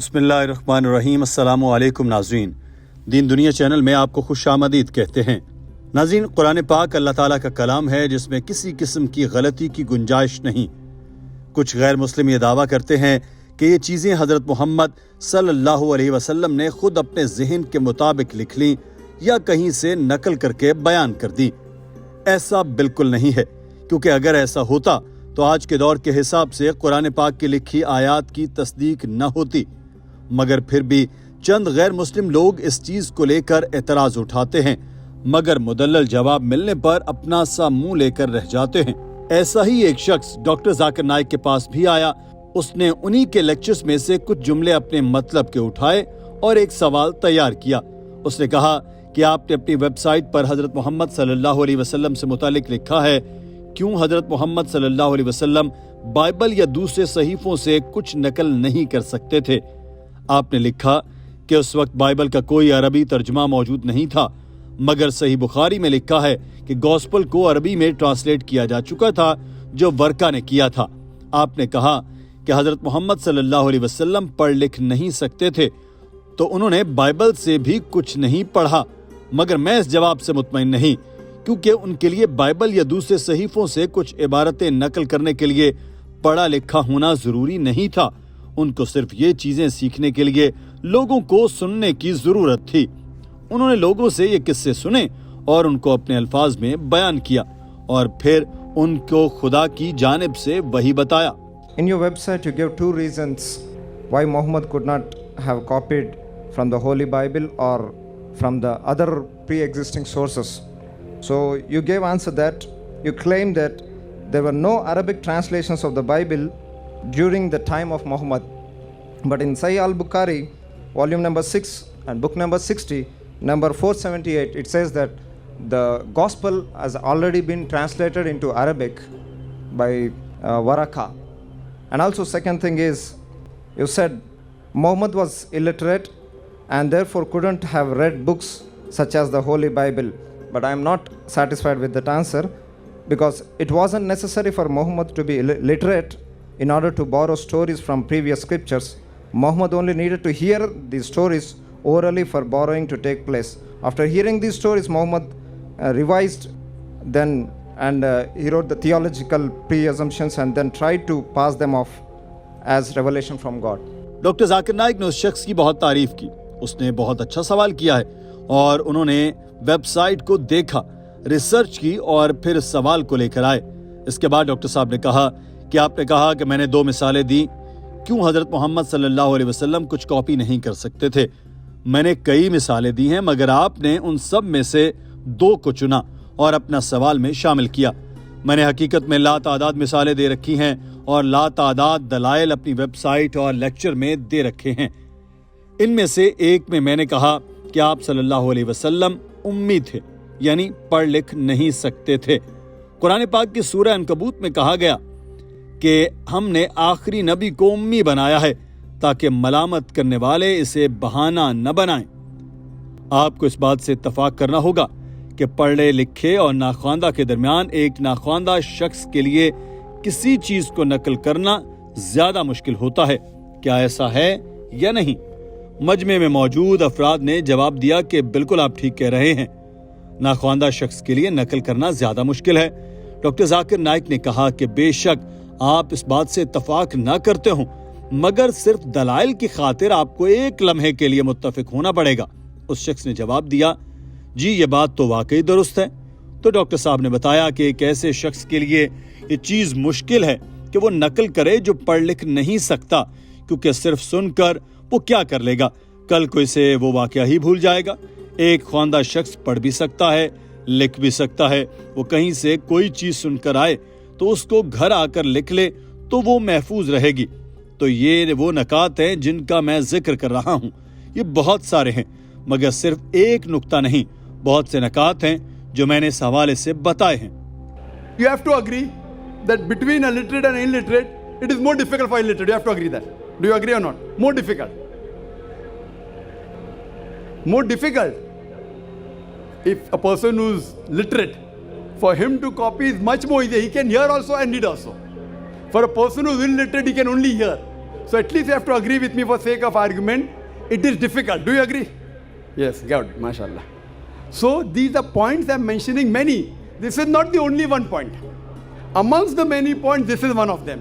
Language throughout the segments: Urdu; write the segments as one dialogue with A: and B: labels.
A: بسم اللہ الرحمن الرحیم۔ السلام علیکم ناظرین، دین دنیا چینل میں آپ کو خوش آمدید کہتے ہیں۔ ناظرین، قرآن پاک اللہ تعالیٰ کا کلام ہے جس میں کسی قسم کی غلطی کی گنجائش نہیں۔ کچھ غیر مسلم یہ دعویٰ کرتے ہیں کہ یہ چیزیں حضرت محمد صلی اللہ علیہ وسلم نے خود اپنے ذہن کے مطابق لکھ لیں یا کہیں سے نقل کر کے بیان کر دی۔ ایسا بالکل نہیں ہے، کیونکہ اگر ایسا ہوتا تو آج کے دور کے حساب سے قرآن پاک کی لکھی آیات کی تصدیق نہ ہوتی، مگر پھر بھی چند غیر مسلم لوگ اس چیز کو لے کر اعتراض اٹھاتے ہیں، مگر مدلل جواب ملنے پر اپنا سا منہ لے کر رہ جاتے ہیں۔ ایسا ہی ایک شخص ڈاکٹر ذاکر نائک کے پاس بھی آیا۔ اس نے انہی کے لیکچرز میں سے کچھ جملے اپنے مطلب کے اٹھائے اور ایک سوال تیار کیا۔ اس نے کہا کہ آپ نے اپنی ویب سائٹ پر حضرت محمد صلی اللہ علیہ وسلم سے متعلق لکھا ہے، کیوں حضرت محمد صلی اللہ علیہ وسلم بائبل یا دوسرے صحیفوں سے کچھ نقل نہیں کر سکتے تھے؟ آپ نے لکھا کہ اس وقت بائبل کا کوئی عربی ترجمہ موجود نہیں تھا، مگر صحیح بخاری میں لکھا ہے کہ گوسپل کو عربی میں ٹرانسلیٹ کیا جا چکا تھا جو ورقہ نے کیا تھا۔ آپ نے کہا کہ حضرت محمد صلی اللہ علیہ وسلم پڑھ لکھ نہیں سکتے تھے، تو انہوں نے بائبل سے بھی کچھ نہیں پڑھا، مگر میں اس جواب سے مطمئن نہیں، کیونکہ ان کے لیے بائبل یا دوسرے صحیفوں سے کچھ عبارتیں نقل کرنے کے لیے پڑھا لکھا ہونا ضروری نہیں تھا۔ ان کو صرف یہ چیزیں سیکھنے کے لیے لوگوں کو سننے کی ضرورت تھی۔ انہوں نے لوگوں سے یہ قصے سنے اور ان کو اپنے الفاظ میں بیان کیا اور پھر ان کو خدا کی جانب سے وحی بتایا۔
B: In your website, you gave two reasons why Muhammad could not have copied from the Holy Bible or from the other pre-existing sources. So you gave answer that you claimed that there were no Arabic translations of the Bible during the time of Muhammad. But in Sahih al-Bukhari, volume number 6 and book number 60, number 478, it says that the gospel has already been translated into Arabic by Waraka. And also second thing is, you said Muhammad was illiterate and therefore couldn't have read books such as the Holy Bible. But I am not satisfied with that answer, because it wasn't necessary for Muhammad to be literate in order to borrow stories from previous scriptures. Muhammad only needed to hear these stories orally for borrowing to take place. After hearing these stories, Muhammad revised then and he wrote the theological pre-assumptions and then tried to pass them off as revelation from God.
A: Doctor Zakir Naik نے اس شخص کی بہت تعریف کی۔ اس نے بہت اچھا سوال کیا ہے اور انہوں نے ویب سائٹ کو دیکھا، ریسرچ کی اور پھر سوال کو لے کر آئے۔ اس کے بعد ڈاکٹر صاحب نے کہا کہ آپ نے کہا کہ میں نے 2 مثالیں دی، کیوں حضرت محمد صلی اللہ علیہ وسلم کچھ کاپی نہیں کر سکتے تھے؟ میں نے کئی مثالیں دی ہیں، مگر آپ نے ان سب میں سے 2 کو چنا اور اپنا سوال میں شامل کیا۔ میں نے حقیقت میں لا تعداد مثالیں دے رکھی ہیں اور لا تعداد دلائل اپنی ویب سائٹ اور لیکچر میں دے رکھے ہیں۔ ان میں سے ایک میں میں نے کہا کہ آپ صلی اللہ علیہ وسلم امی تھے، یعنی پڑھ لکھ نہیں سکتے تھے۔ قرآن پاک کی سورہ عنکبوت میں کہا گیا کہ ہم نے آخری نبی کو امی بنایا ہے تاکہ ملامت کرنے والے اسے بہانہ نہ بنائیں۔ آپ کو اس بات سے اتفاق کرنا ہوگا کہ پڑھے لکھے اور ناخواندہ کے درمیان ایک ناخواندہ شخص کے لیے کسی چیز کو نقل کرنا زیادہ مشکل ہوتا ہے۔ کیا ایسا ہے یا نہیں؟ مجمع میں موجود افراد نے جواب دیا کہ بالکل آپ ٹھیک کہہ رہے ہیں، ناخواندہ شخص کے لیے نقل کرنا زیادہ مشکل ہے۔ ڈاکٹر ذاکر نائک نے کہا کہ بے شک آپ اس بات سے اتفاق نہ کرتے ہوں، مگر صرف دلائل کی خاطر آپ کو ایک لمحے کے لیے متفق ہونا پڑے گا۔ اس شخص نے جواب دیا، جی یہ بات تو واقعی درست ہے۔ تو ڈاکٹر صاحب نے بتایا کہ ایک ایسے شخص کے لیے یہ چیز مشکل ہے کہ وہ نقل کرے جو پڑھ لکھ نہیں سکتا، کیونکہ صرف سن کر وہ کیا کر لے گا، کل کو اسے وہ واقعہ ہی بھول جائے گا۔ ایک خواندہ شخص پڑھ بھی سکتا ہے، لکھ بھی سکتا ہے۔ وہ کہیں سے کوئی چیز سن کر آئے تو اس کو گھر آ کر لکھ لے تو وہ محفوظ رہے گی۔ تو یہ وہ نکات ہیں جن کا میں ذکر کر رہا ہوں۔ یہ بہت سارے ہیں، مگر صرف ایک نقطہ نہیں، بہت سے نکات ہیں جو میں نے اس حوالے سے بتائے ہیں۔
C: You have to agree that between a literate and illiterate, it is more difficult for illiterate. You have to agree that. Do you agree or not? More difficult. More difficult. If a person who's literate, for him to copy is much more easier. He can hear also and read also. For a person who's illiterate, he can only hear. So at least you have to agree with me for sake of argument. It is difficult. Do you agree? Yes, good, mashallah. So these are points I'm mentioning many. This is not the only one point. Amongst the many points, this is one of them.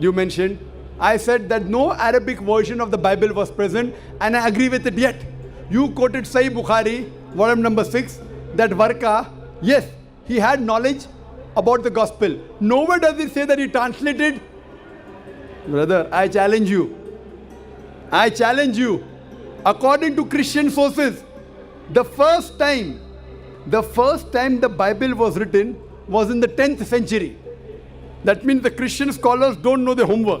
C: You mentioned, I said that no Arabic version of the Bible was present, and I agree with it yet. You quoted Sahih Bukhari, volume number 6, that Varka, yes, he had knowledge about the gospel. Nowhere does it say that he translated. Brother, I challenge you. I challenge you. According to Christian sources, the first time the Bible was written was in the 10th century. That means the Christian scholars don't know their homework.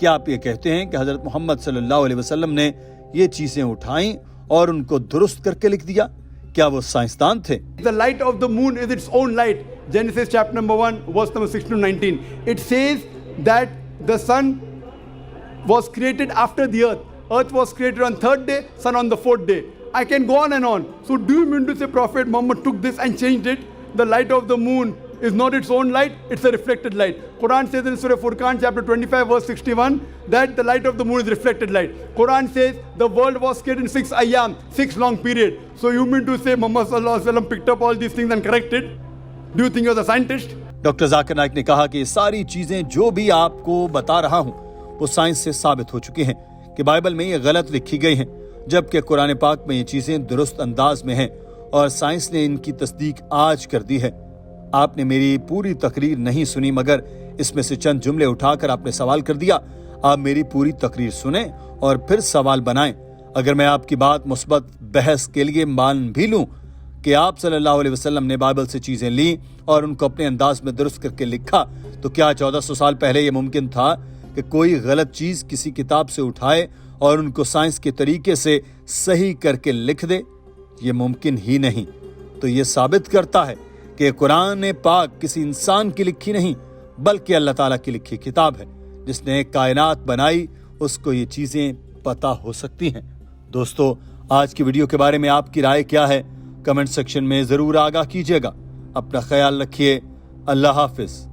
A: کیا آپ یہ کہتے ہیں کہ حضرت محمد صلی اللہ علیہ وسلم نے یہ چیزیں اٹھائیں اور ان کو درست کر کے لکھ دیا؟ کیا وہ سائنسدان تھے؟
C: The light of the moon is its own light. Genesis chapter number 1, verse number 6 to 19. It says that the sun was created after the earth. Earth was created on third day, sun on the fourth day. I can go on and on. So do you mean to say Prophet Muhammad took this and changed it? The light of the moon is not its own light, it's a reflected light. Quran says in Surah Furqan chapter 25 verse 61 that the light of the moon is reflected light. Quran says the world was created in 6 ayyam, 6 long period. So you mean to say Muhammad sallallahu alaihi wasallam picked up all these things and corrected? Do you think you're the scientist?
A: Doctor Zakir Naik نے کہا کہ یہ ساری چیزیں جو بھی آپ کو بتا رہا ہوں وہ سائنس سے ثابت ہو چکی ہیں کہ بائبل میں یہ غلط لکھی گئی ہیں، جبکہ قرآن پاک میں یہ چیزیں درست انداز میں ہیں اور سائنس نے ان کی تصدیق آج کر دی ہے۔ آپ نے میری پوری تقریر نہیں سنی، مگر اس میں سے چند جملے اٹھا کر آپ نے سوال کر دیا۔ آپ میری پوری تقریر سنیں اور پھر سوال بنائیں۔ اگر میں آپ کی بات مثبت بحث کے لیے مان بھی لوں کہ آپ صلی اللہ علیہ وسلم نے بائبل سے چیزیں لیں اور ان کو اپنے انداز میں درست کر کے لکھا، تو کیا 1400 سال پہلے یہ ممکن تھا کہ کوئی غلط چیز کسی کتاب سے اٹھائے اور ان کو سائنس کے طریقے سے صحیح کر کے لکھ دے؟ یہ ممکن ہی نہیں۔ تو یہ ثابت کرتا ہے کہ قرآن پاک کسی انسان کی لکھی نہیں بلکہ اللہ تعالیٰ کی لکھی کتاب ہے۔ جس نے کائنات بنائی اس کو یہ چیزیں پتہ ہو سکتی ہیں۔ دوستو، آج کی ویڈیو کے بارے میں آپ کی رائے کیا ہے؟ کمنٹ سیکشن میں ضرور آگاہ کیجیے گا۔ اپنا خیال رکھیے۔ اللہ حافظ۔